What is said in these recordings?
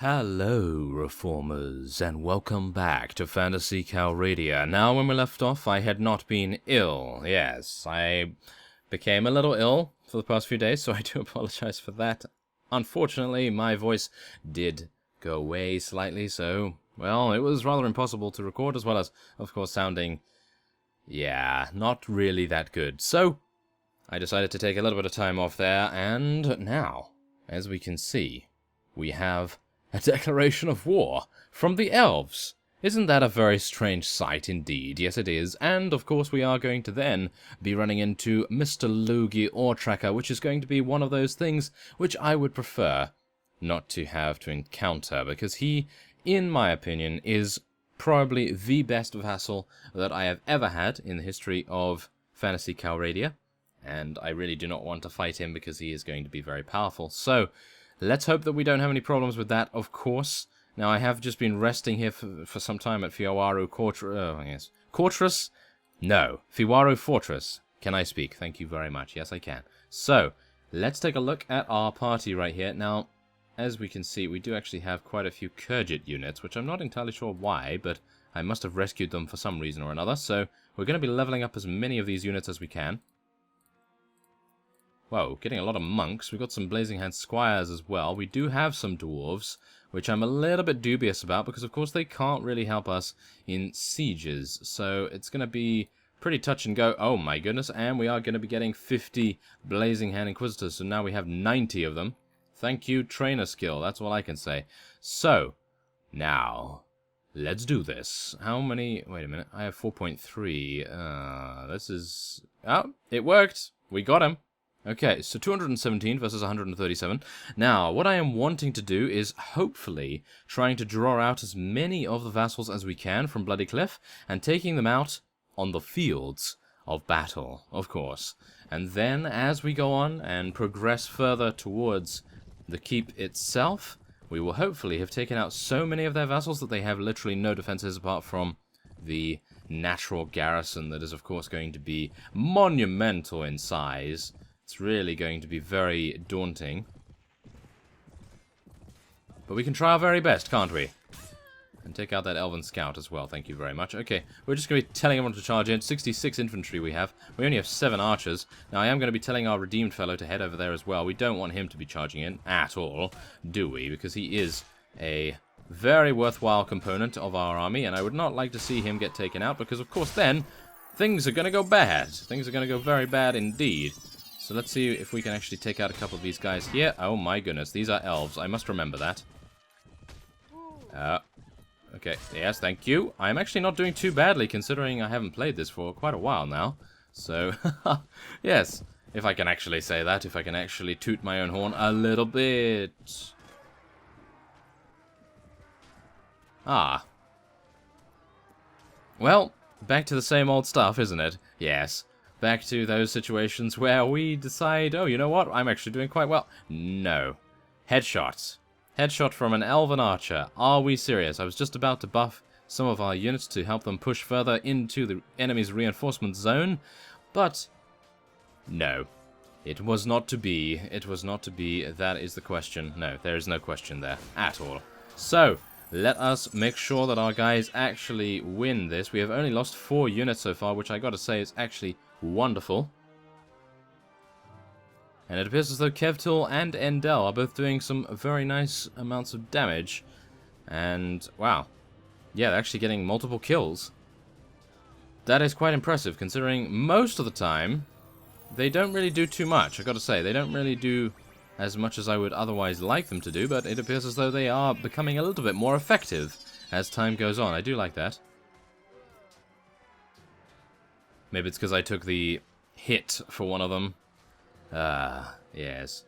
Hello, Reformers, and welcome back to Phantasy Calradia. Now, when we left off, I had not been ill. Yes, I became a little ill for the past few days, so I do apologize for that. Unfortunately, my voice did go away slightly, so, well, it was rather impossible to record, as well as, of course, sounding, not really that good. So, I decided to take a little bit of time off there, and now, as we can see, we have a declaration of war from the elves. Isn't that a very strange sight indeed? Yes, it is. And, of course, we are going to then be running into Mr. Logie or Tracker, which is going to be one of those things which I would prefer not to have to encounter, because he, in my opinion, is probably the best vassal that I have ever had in the history of Phantasy Calradia, and I really do not want to fight him because he is going to be very powerful. So, let's hope that we don't have any problems with that, of course. Now, I have just been resting here for some time at Fiwaru Fortress. No, Fiwaru Fortress. Can I speak? Thank you very much. Yes, I can. So, let's take a look at our party right here. Now, as we can see, we do actually have quite a few Kurgit units, which I'm not entirely sure why, but I must have rescued them for some reason or another. So, we're going to be leveling up as many of these units as we can. Whoa, getting a lot of monks. We've got some Blazing Hand Squires as well. We do have some dwarves, which I'm a little bit dubious about, because of course they can't really help us in sieges. So it's going to be pretty touch and go. Oh my goodness, and we are going to be getting 50 Blazing Hand Inquisitors, so now we have 90 of them. Thank you, trainer skill, that's all I can say. So, now, let's do this. How many... Wait a minute, I have 4.3. This is... Oh, it worked! We got him! Okay, so 217 versus 137. Now, what I am wanting to do is hopefully trying to draw out as many of the vassals as we can from Bloody Cliff and taking them out on the fields of battle, of course. And then, as we go on and progress further towards the keep itself, we will hopefully have taken out so many of their vassals that they have literally no defenses apart from the natural garrison that is, of course, going to be monumental in size. It's really going to be very daunting. But we can try our very best, can't we? And take out that Elven Scout as well, thank you very much. Okay, we're just going to be telling everyone to charge in. 66 infantry we have. We only have 7 archers. Now, I am going to be telling our redeemed fellow to head over there as well. We don't want him to be charging in at all, do we? Because he is a very worthwhile component of our army, and I would not like to see him get taken out, because, of course, then things are going to go bad. Things are going to go very bad indeed. So let's see if we can actually take out a couple of these guys here. Oh my goodness, these are elves. I must remember that. Okay, yes, thank you. I'm actually not doing too badly, considering I haven't played this for quite a while now. So, yes, if I can actually say that, if I can actually toot my own horn a little bit. Ah. Well, back to the same old stuff, isn't it? Yes. Back to those situations where we decide, oh, you know what, I'm actually doing quite well. No. Headshots. Headshot from an elven archer. Are we serious? I was just about to buff some of our units to help them push further into the enemy's reinforcement zone, but no. It was not to be. It was not to be. That is the question. No, there is no question there at all. So, let us make sure that our guys actually win this. We have only lost 4 units so far, which I gotta say is actually wonderful. And it appears as though Kevtul and Endel are both doing some very nice amounts of damage. And, wow. Yeah, they're actually getting multiple kills. That is quite impressive, considering most of the time, they don't really do too much, I gotta say. They don't really do as much as I would otherwise like them to do, but it appears as though they are becoming a little bit more effective as time goes on. I do like that. Maybe it's because I took the hit for one of them. Yes.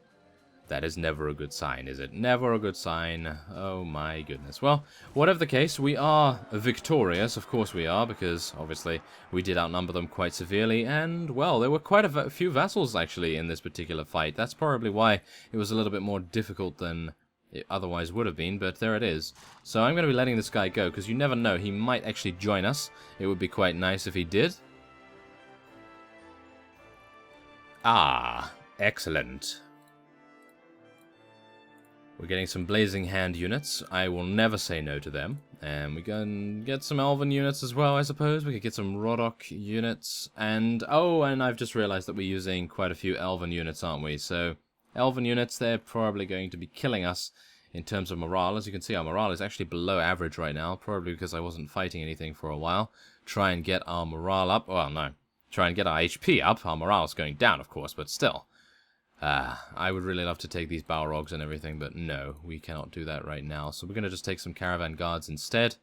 That is never a good sign, is it? Never a good sign. Oh my goodness. Well, whatever the case, we are victorious. Of course we are, because obviously we did outnumber them quite severely. And, well, there were quite a few vassals, actually, in this particular fight. That's probably why it was a little bit more difficult than it otherwise would have been, but there it is. So I'm going to be letting this guy go, because you never know. He might actually join us. It would be quite nice if he did. Ah, excellent. We're getting some Blazing Hand units. I will never say no to them. And we can get some Elven units as well, I suppose. We could get some Rodok units. And, oh, and I've just realized that we're using quite a few Elven units, aren't we? So, Elven units, they're probably going to be killing us in terms of morale. As you can see, our morale is actually below average right now. Probably because I wasn't fighting anything for a while. Try and get our morale up. Well, no. Try and get our HP up. Our morale is going down, of course, but still. I would really love to take these Balrogs and everything, but no, we cannot do that right now. So we're going to just take some Caravan Guards instead.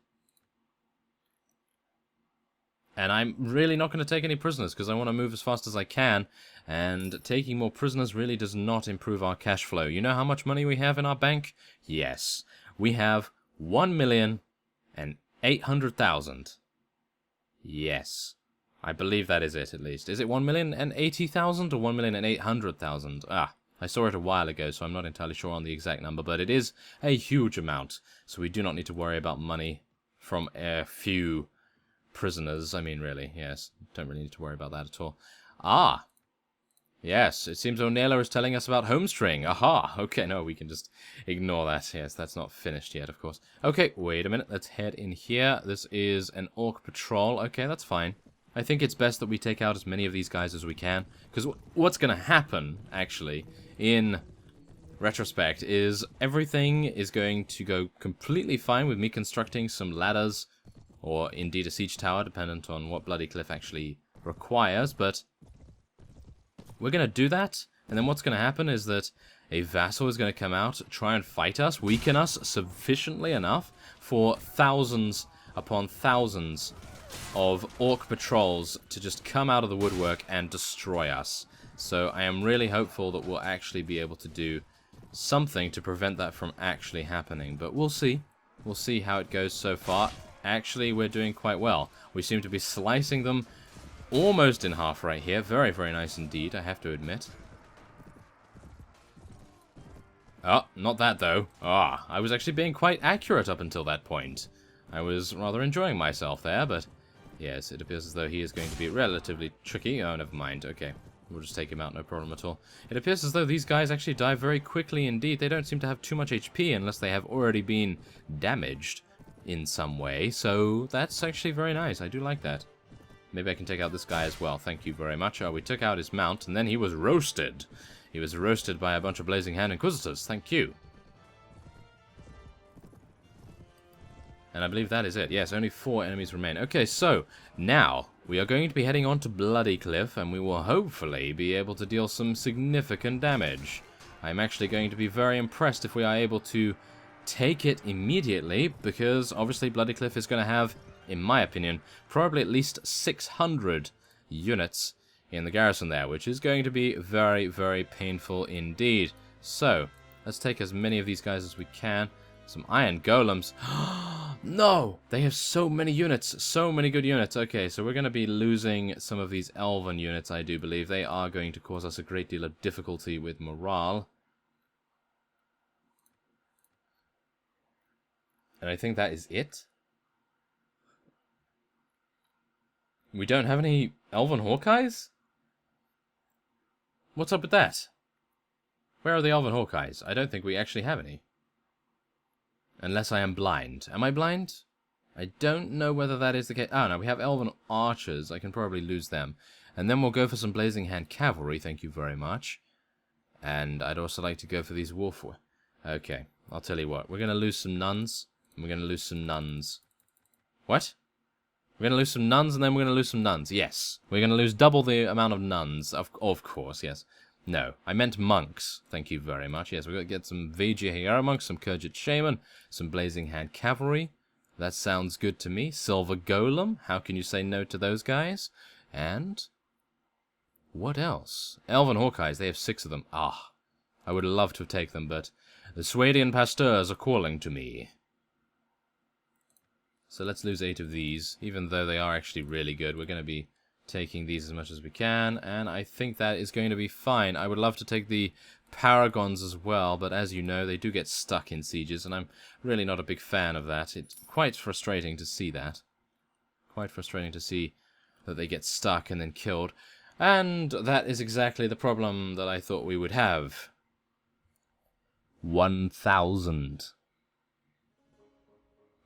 And I'm really not going to take any prisoners, because I want to move as fast as I can. And taking more prisoners really does not improve our cash flow. You know how much money we have in our bank? Yes. We have 1,800,000. Yes. I believe that is it, at least. Is it 1,080,000 or 1,800,000? Ah, I saw it a while ago, so I'm not entirely sure on the exact number, but it is a huge amount. So we do not need to worry about money from a few prisoners. I mean, really, yes. Don't really need to worry about that at all. Ah! Yes, it seems O'Neill is telling us about Homestring. Aha! Okay, no, we can just ignore that. Yes, that's not finished yet, of course. Okay, wait a minute. Let's head in here. This is an Orc Patrol. Okay, that's fine. I think it's best that we take out as many of these guys as we can. Because what's going to happen, actually, in retrospect, is everything is going to go completely fine with me constructing some ladders, or indeed a siege tower, dependent on what Bloody Cliff actually requires. But we're going to do that, and then what's going to happen is that a vassal is going to come out, try and fight us, weaken us sufficiently enough for thousands upon thousands of Orc patrols to just come out of the woodwork and destroy us. So I am really hopeful that we'll actually be able to do something to prevent that from actually happening. But we'll see. We'll see how it goes so far. Actually, we're doing quite well. We seem to be slicing them almost in half right here. Very, very nice indeed, I have to admit. Oh, not that though. Ah, I was actually being quite accurate up until that point. I was rather enjoying myself there, but yes, it appears as though he is going to be relatively tricky. Oh, never mind. Okay, we'll just take him out, no problem at all. It appears as though these guys actually die very quickly indeed. They don't seem to have too much HP unless they have already been damaged in some way, so that's actually very nice. I do like that. Maybe I can take out this guy as well. Thank you very much. Oh, we took out his mount, and then he was roasted. He was roasted by a bunch of Blazing Hand Inquisitors. Thank you. And I believe that is it. Yes, only 4 enemies remain. Okay, so now we are going to be heading on to Bloody Cliff, and we will hopefully be able to deal some significant damage. I'm actually going to be very impressed if we are able to take it immediately, because obviously Bloody Cliff is going to have, in my opinion, probably at least 600 units in the garrison there, which is going to be very, very painful indeed. So, let's take as many of these guys as we can. Some iron golems. No! They have so many units. So many good units. Okay, so we're going to be losing some of these elven units, I do believe. They are going to cause us a great deal of difficulty with morale. And I think that is it. We don't have any elven Hawkeyes? What's up with that? Where are the elven Hawkeyes? I don't think we actually have any. Unless I am blind. Am I blind? I don't know whether that is the case. Oh, no, we have elven archers. I can probably lose them. And then we'll go for some Blazing Hand cavalry, thank you very much. And I'd also like to go for these wolf... Okay, I'll tell you what. We're going to lose some nuns. And we're going to lose some nuns. What? We're going to lose some nuns, and then we're going to lose some nuns. Yes. We're going to lose double the amount of nuns. Of course, yes. No, I meant monks. Thank you very much. Yes, we're going to get some Vajir Hero monks, some Kurgit Shaman, some Blazing Hand Cavalry. That sounds good to me. Silver Golem. How can you say no to those guys? And what else? Elven Hawkeyes. They have 6 of them. Ah, I would love to take them, but the Swadian Pasteurs are calling to me. So let's lose 8 of these, even though they are actually really good. We're going to be taking these as much as we can, and I think that is going to be fine. I would love to take the Paragons as well, but as you know, they do get stuck in sieges, and I'm really not a big fan of that. It's quite frustrating to see that. Quite frustrating to see that they get stuck and then killed. And that is exactly the problem that I thought we would have. 1,000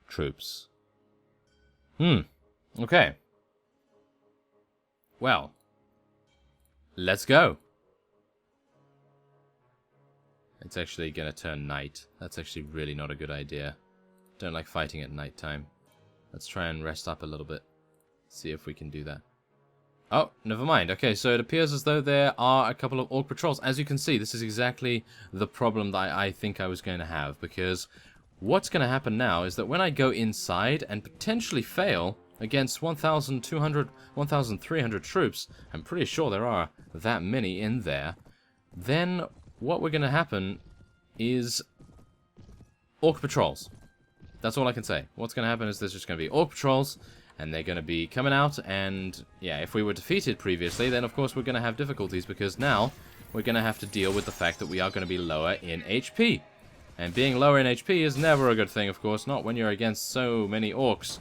troops. Okay. Well, let's go. It's actually gonna turn night. That's actually really not a good idea. Don't like fighting at night time. Let's try and rest up a little bit. See if we can do that. Oh, never mind. Okay, so it appears as though there are a couple of orc patrols. As you can see, this is exactly the problem that I think I was going to have, because what's going to happen now is that when I go inside and potentially fail against 1,200, 1,300 troops, I'm pretty sure there are that many in there, then what we're going to happen is orc patrols. That's all I can say. What's going to happen is there's just going to be orc patrols, and they're going to be coming out, and yeah, if we were defeated previously, then of course we're going to have difficulties, because now we're going to have to deal with the fact that we are going to be lower in HP. And being lower in HP is never a good thing, of course, not when you're against so many orcs.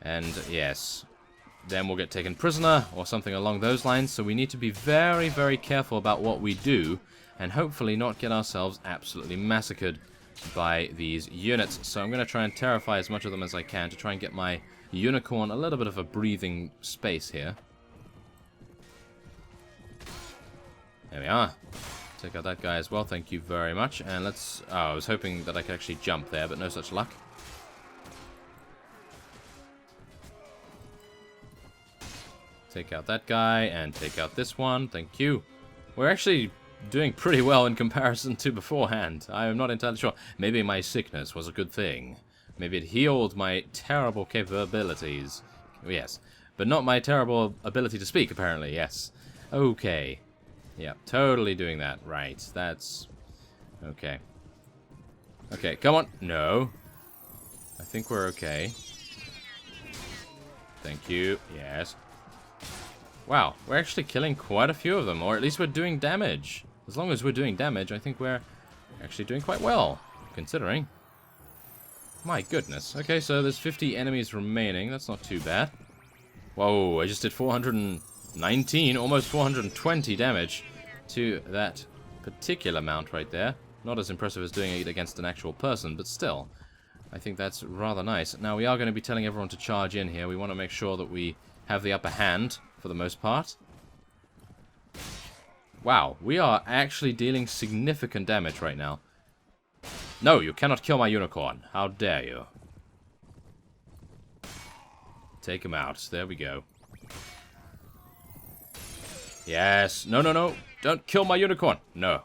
And yes, then we'll get taken prisoner, or something along those lines, so we need to be very, very careful about what we do, and hopefully not get ourselves absolutely massacred by these units. So I'm going to try and terrify as much of them as I can to try and get my unicorn a little bit of a breathing space here. There we are. Take out that guy as well, thank you very much. And let's... oh, I was hoping that I could actually jump there, but no such luck. Take out that guy, and take out this one, thank you. We're actually doing pretty well in comparison to beforehand. I am not entirely sure. Maybe my sickness was a good thing. Maybe it healed my terrible capabilities. Yes. But not my terrible ability to speak, apparently. Yes. Okay. Yeah, totally doing that. Right. That's... okay. Okay, come on. No. I think we're okay. Thank you. Yes. Wow, we're actually killing quite a few of them. Or at least we're doing damage. As long as we're doing damage, I think we're actually doing quite well, considering. My goodness. Okay, so there's 50 enemies remaining. That's not too bad. Whoa, I just did 419, almost 420 damage to that particular mount right there. Not as impressive as doing it against an actual person, but still. I think that's rather nice. Now, we are going to be telling everyone to charge in here. We want to make sure that we have the upper hand, for the most part. Wow, we are actually dealing significant damage right now. No, you cannot kill my unicorn. How dare you? Take him out. There we go. Yes. No, no, no. Don't kill my unicorn. No.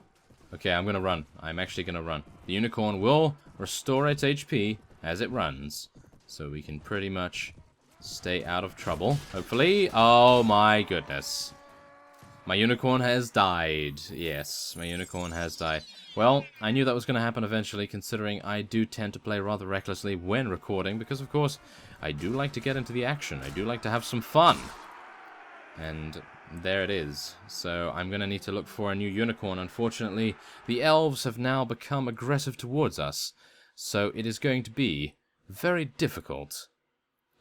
Okay, I'm going to run. I'm actually going to run. The unicorn will restore its HP as it runs. So we can pretty much stay out of trouble, hopefully. Oh my goodness. My unicorn has died. Yes, my unicorn has died. Well, I knew that was going to happen eventually, considering I do tend to play rather recklessly when recording, because of course, I do like to get into the action. I do like to have some fun. And there it is. So I'm going to need to look for a new unicorn. Unfortunately, the elves have now become aggressive towards us. So it is going to be very difficult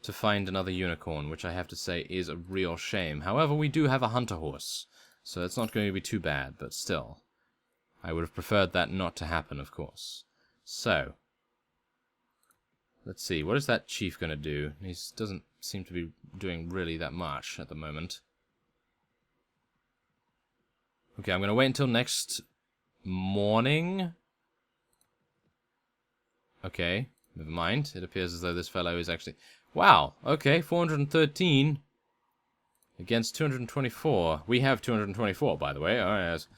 to find another unicorn, which I have to say is a real shame. However, we do have a hunter horse, so it's not going to be too bad, but still. I would have preferred that not to happen, of course. So, let's see, what is that chief going to do? He doesn't seem to be doing really that much at the moment. Okay, I'm going to wait until next morning. Okay, never mind. It appears as though this fellow is actually... wow, okay, 413 against 224. We have 224, by the way. Oh, yes.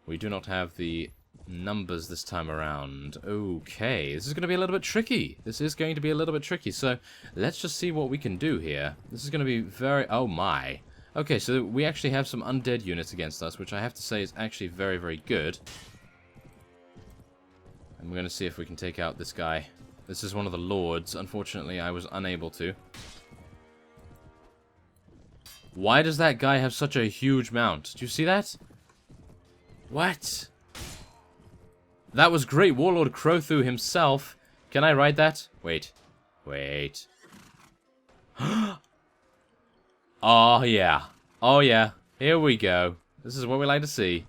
We do not have the numbers this time around. Okay, this is going to be a little bit tricky. This is going to be a little bit tricky, so let's just see what we can do here. This is going to be very... oh, my. Okay, so we actually have some undead units against us, which I have to say is actually very, very good. And we're going to see if we can take out this guy. This is one of the lords. Unfortunately, I was unable to. Why does that guy have such a huge mount? Do you see that? What? That was great. Warlord Crowthu himself. Can I ride that? Wait. Wait. Oh, yeah. Oh, yeah. Here we go. This is what we like to see.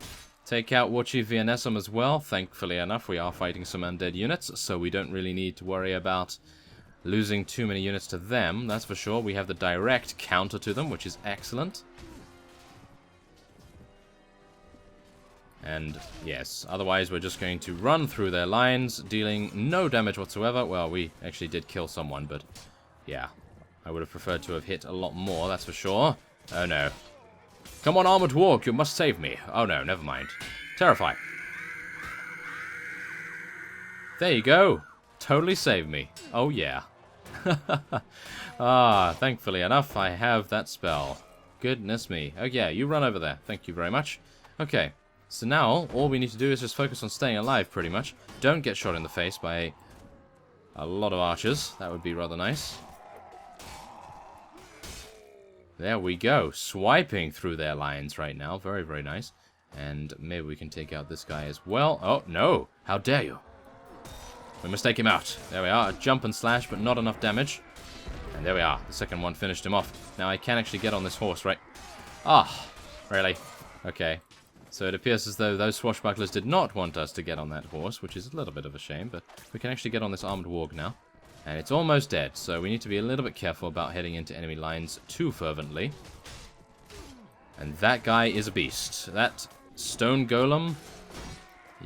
take out War Chief Vianesum as well. Thankfully enough, we are fighting some undead units, so we don't really need to worry about losing too many units to them, that's for sure. We have the direct counter to them, which is excellent. And yes, otherwise we're just going to run through their lines, dealing no damage whatsoever. Well, we actually did kill someone, but yeah. I would have preferred to have hit a lot more, that's for sure. Oh no. Come on, Armored Warg, you must save me. Oh no, never mind. Terrify. There you go. Totally saved me. Oh yeah. Thankfully enough, I have that spell. Goodness me. Oh yeah, you run over there. Thank you very much. Okay, so now all we need to do is just focus on staying alive, pretty much. Don't get shot in the face by a lot of archers. That would be rather nice. There we go. Swiping through their lines right now. Very, very nice. And maybe we can take out this guy as well. Oh, no. How dare you. We must take him out. There we are. A jump and slash, but not enough damage. And there we are. The second one finished him off. Now I can actually get on this horse, right? Ah, really? Okay. So it appears as though those swashbucklers did not want us to get on that horse, which is a little bit of a shame, but we can actually get on this armored warg now. And it's almost dead, so we need to be a little bit careful about heading into enemy lines too fervently. And that guy is a beast. That stone golem...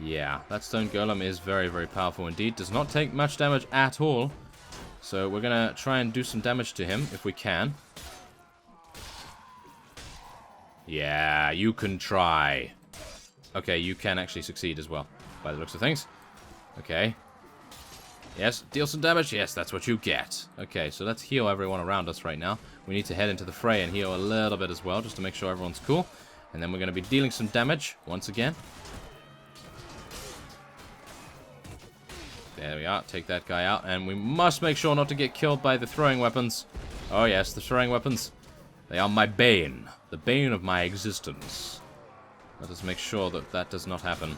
yeah, that stone golem is very, very powerful indeed. Does not take much damage at all. So we're going to try and do some damage to him if we can. Yeah, you can try. Okay, you can actually succeed as well, by the looks of things. Okay. Yes, deal some damage. Yes, that's what you get. Okay, so let's heal everyone around us right now. We need to head into the fray and heal a little bit as well, just to make sure everyone's cool. And then we're going to be dealing some damage once again. There we are. Take that guy out. And we must make sure not to get killed by the throwing weapons. Oh yes, the throwing weapons. They are my bane. The bane of my existence. Let us make sure that that does not happen.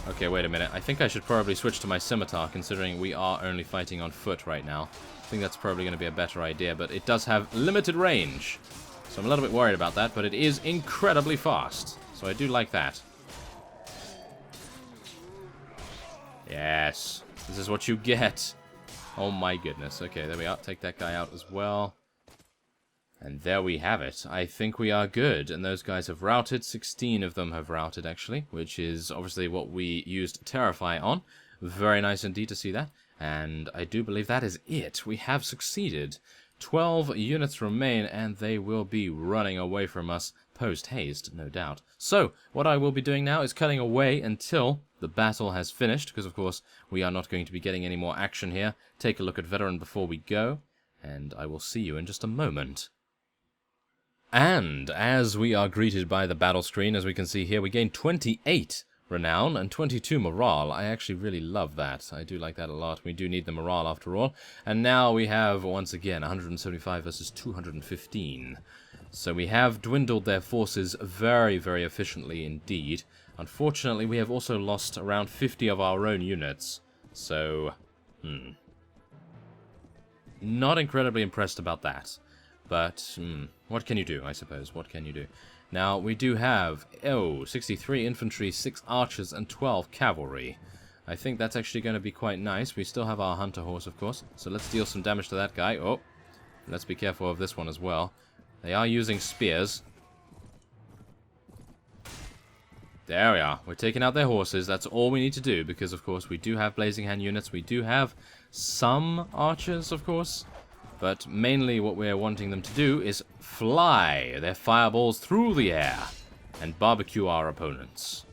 Okay, wait a minute. I think I should probably switch to my scimitar, considering we are only fighting on foot right now. I think that's probably going to be a better idea, but it does have limited range. So I'm a little bit worried about that, but it is incredibly fast. So I do like that. Yes. This is what you get. Oh my goodness. Okay, there we are. Take that guy out as well. And there we have it. I think we are good. And those guys have routed. 16 of them have routed, actually. Which is obviously what we used Terrify on. Very nice indeed to see that. And I do believe that is it. We have succeeded. 12 units remain, and they will be running away from us post-haste, no doubt. So, what I will be doing now is cutting away until the battle has finished, because of course we are not going to be getting any more action here. Take a look at Vederan before we go, and I will see you in just a moment. And as we are greeted by the battle screen, as we can see here, we gain 28 renown and 22 morale. I actually really love that. I do like that a lot. We do need the morale after all. And now we have, once again, 175 versus 215. So we have dwindled their forces very, very efficiently indeed. Unfortunately, we have also lost around 50 of our own units. So, not incredibly impressed about that. But, what can you do, I suppose? What can you do? Now, we do have, 63 infantry, 6 archers, and 12 cavalry. I think that's actually going to be quite nice. We still have our hunter horse, of course. So let's deal some damage to that guy. Oh, let's be careful of this one as well. They are using spears. There we are. We're taking out their horses. That's all we need to do, because, of course, we do have Blazing Hand units. We do have some archers, of course. But mainly what we're wanting them to do is fly their fireballs through the air and barbecue our opponents.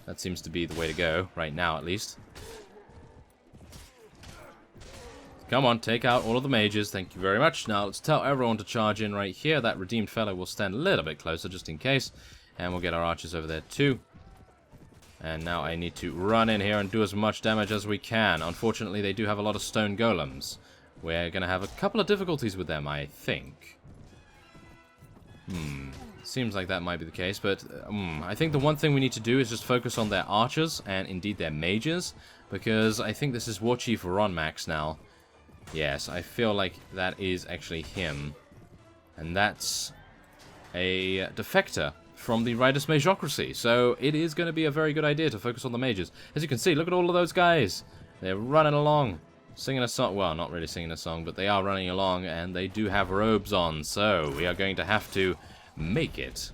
That seems to be the way to go, right now at least. Come on, take out all of the mages. Thank you very much. Now let's tell everyone to charge in right here. That redeemed fellow will stand a little bit closer just in case. And we'll get our archers over there too. And now I need to run in here and do as much damage as we can. Unfortunately, they do have a lot of stone golems. We're going to have a couple of difficulties with them, I think. Seems like that might be the case, but I think the one thing we need to do is just focus on their archers, and indeed their mages, because I think this is War Chief Ronmax now. Yes, I feel like that is actually him. And that's a defector from the Riders Magocracy. So it is going to be a very good idea to focus on the mages. As you can see, look at all of those guys. They're running along, singing a song. Well, not really singing a song, but they are running along, and they do have robes on. So we are going to have to make it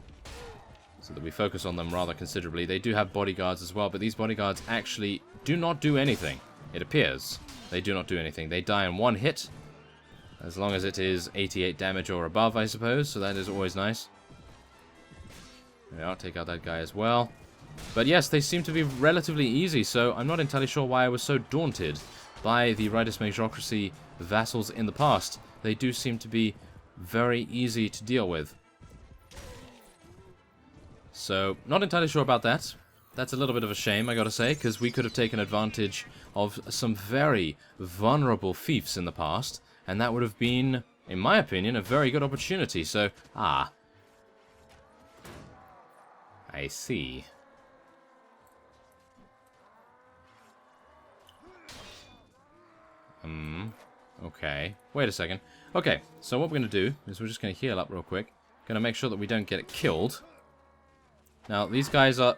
so that we focus on them rather considerably. They do have bodyguards as well, but these bodyguards actually do not do anything. It appears they do not do anything. They die in one hit, as long as it is 88 damage or above, I suppose. So that is always nice. Yeah, I'll take out that guy as well. But yes, they seem to be relatively easy, so I'm not entirely sure why I was so daunted by the Riders Magocracy vassals in the past. They do seem to be very easy to deal with. So, not entirely sure about that. That's a little bit of a shame, I gotta say, because we could have taken advantage of some very vulnerable fiefs in the past, and that would have been, in my opinion, a very good opportunity. So, I see. Okay. Wait a second. Okay, so what we're going to do is we're just going to heal up real quick. Going to make sure that we don't get it killed. Now, these guys are...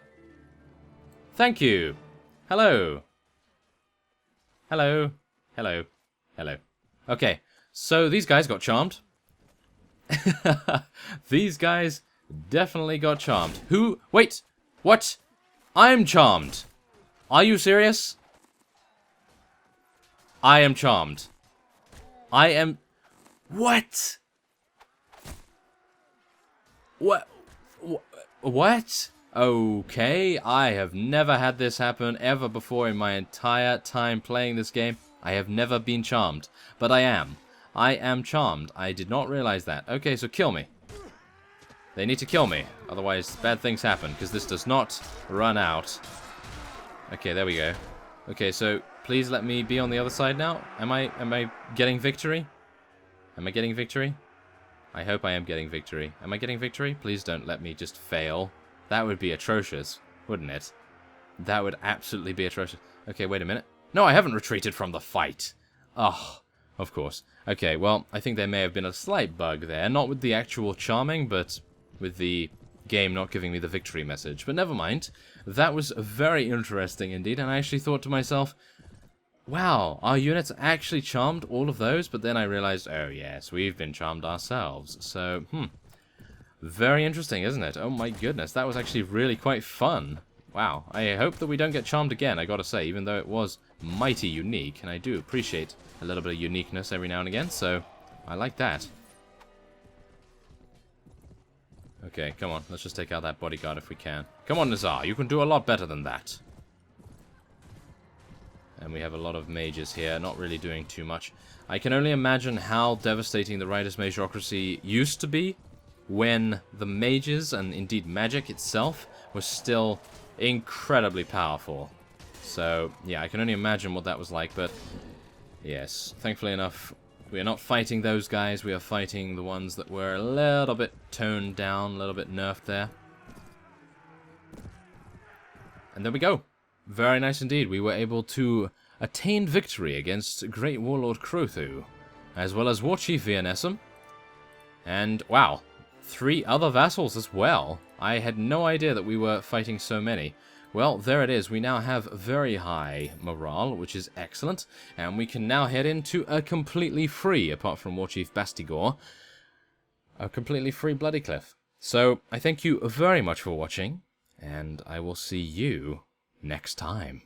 Thank you! Hello! Hello! Hello! Hello. Okay, so these guys got charmed. These guys definitely got charmed. Who? Wait! What? I'm charmed! Are you serious? I am charmed. I am... What? What? What? Okay, I have never had this happen ever before in my entire time playing this game. I have never been charmed, but I am. I am charmed. I did not realize that. Okay, so kill me. They need to kill me, otherwise bad things happen, because this does not run out. Okay, there we go. Okay, so please let me be on the other side now. Am I getting victory? Am I getting victory? I hope I am getting victory. Am I getting victory? Please don't let me just fail. That would be atrocious, wouldn't it? That would absolutely be atrocious. Okay, wait a minute. No, I haven't retreated from the fight. Oh, of course. Okay, well, I think there may have been a slight bug there. Not with the actual charming, but with the game not giving me the victory message. But never mind. That was very interesting indeed, and I actually thought to myself, wow, our units actually charmed all of those? But then I realized, oh yes, we've been charmed ourselves. So, very interesting, isn't it? Oh my goodness, that was actually really quite fun. Wow, I hope that we don't get charmed again, I gotta say, even though it was mighty unique, and I do appreciate a little bit of uniqueness every now and again, so I like that. Okay, come on, let's just take out that bodyguard if we can. Come on, Nazar, you can do a lot better than that. And we have a lot of mages here, not really doing too much. I can only imagine how devastating the Riders Magocracy used to be when the mages, and indeed magic itself, was still incredibly powerful. So, yeah, I can only imagine what that was like, but yes, thankfully enough, we are not fighting those guys, we are fighting the ones that were a little bit toned down, a little bit nerfed there. And there we go. Very nice indeed. We were able to attain victory against Great Warlord Crothu, as well as War Chief Vianesum. And, wow, 3 other vassals as well. I had no idea that we were fighting so many. Well, there it is. We now have very high morale, which is excellent. And we can now head into a completely free, apart from War Chief Bastigor, a completely free Bloody Cliff. So, I thank you very much for watching, and I will see you next time.